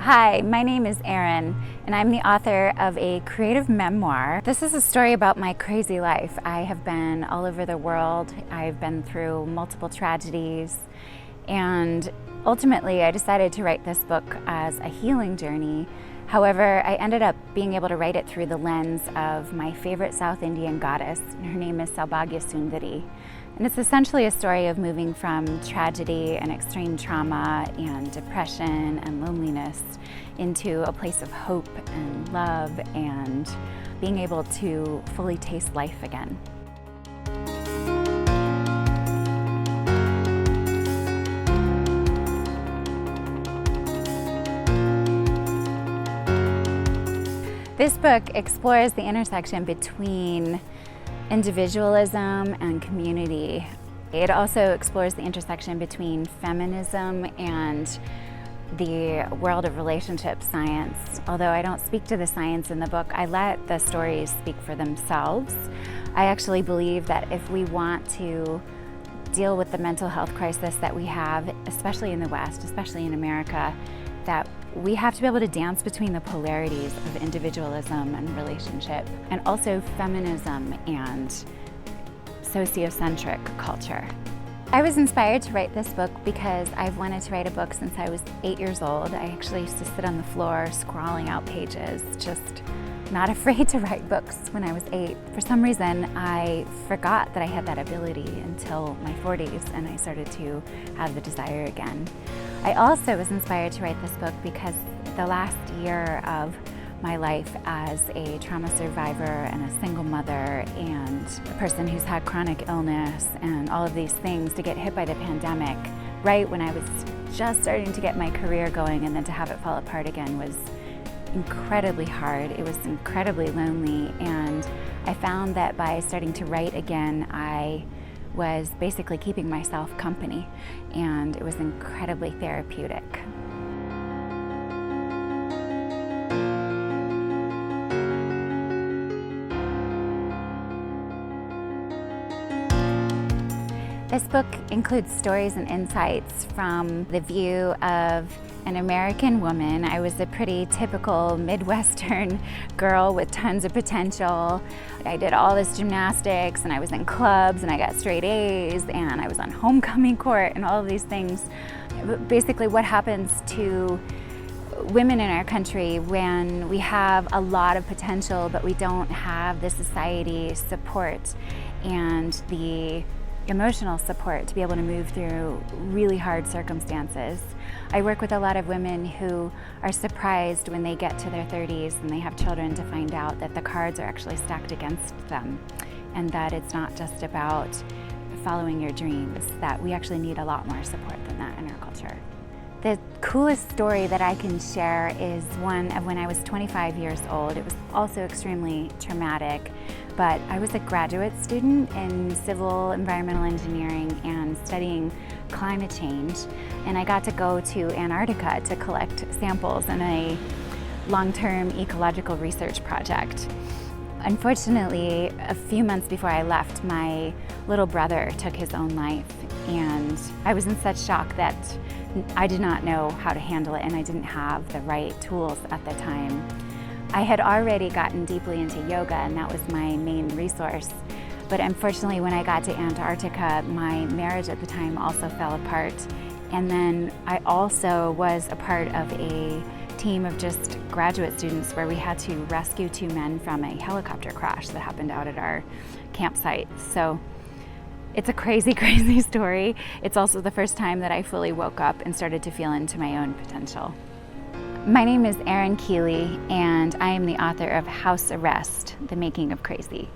Hi, my name is Erin, and I'm the author of a creative memoir. This is a story about my crazy life. I have been all over the world. I've been through multiple tragedies, and ultimately I decided to write this book as a healing journey. However, I ended up being able to write it through the lens of my favorite South Indian goddess. Her name is Saubhagya Sundari. And it's essentially a story of moving from tragedy and extreme trauma and depression and loneliness into a place of hope and love and being able to fully taste life again. This book explores the intersection between individualism and community. It also explores the intersection between feminism and the world of relationship science. Although I don't speak to the science in the book, I let the stories speak for themselves. I actually believe that if we want to deal with the mental health crisis that we have, especially in the West, especially in America, that we have to be able to dance between the polarities of individualism and relationship, and also feminism and sociocentric culture. I was inspired to write this book because I've wanted to write a book since I was 8 years old. I actually used to sit on the floor scrawling out pages, just not afraid to write books when I was 8. For some reason, I forgot that I had that ability until my 40s, and I started to have the desire again. I also was inspired to write this book because the last year of my life as a trauma survivor and a single mother and a person who's had chronic illness and all of these things, to get hit by the pandemic right when I was just starting to get my career going, and then to have it fall apart again was incredibly hard. It was incredibly lonely, and I found that by starting to write again, I was basically keeping myself company, and it was incredibly therapeutic. This book includes stories and insights from the view of an American woman. I was a pretty typical Midwestern girl with tons of potential. I did all this gymnastics, and I was in clubs, and I got straight A's, and I was on homecoming court, and all of these things. Basically, what happens to women in our country when we have a lot of potential, but we don't have the society support and the emotional support to be able to move through really hard circumstances. I work with a lot of women who are surprised when they get to their 30s and they have children to find out that the cards are actually stacked against them, and that it's not just about following your dreams, that we actually need a lot more support than that in our culture. The coolest story that I can share is one of when I was 25 years old. It was also extremely traumatic, but I was a graduate student in civil environmental engineering and studying climate change, and I got to go to Antarctica to collect samples in a long-term ecological research project. Unfortunately, a few months before I left, my little brother took his own life, and I was in such shock that I did not know how to handle it, and I didn't have the right tools at the time. I had already gotten deeply into yoga, and that was my main resource. But unfortunately, when I got to Antarctica, my marriage at the time also fell apart. And then I also was a part of a team of just graduate students where we had to rescue 2 men from a helicopter crash that happened out at our campsite. So it's a crazy, crazy story. It's also the first time that I fully woke up and started to feel into my own potential. My name is Erin Keeley, and I am the author of House Arrest: The Making of Crazy.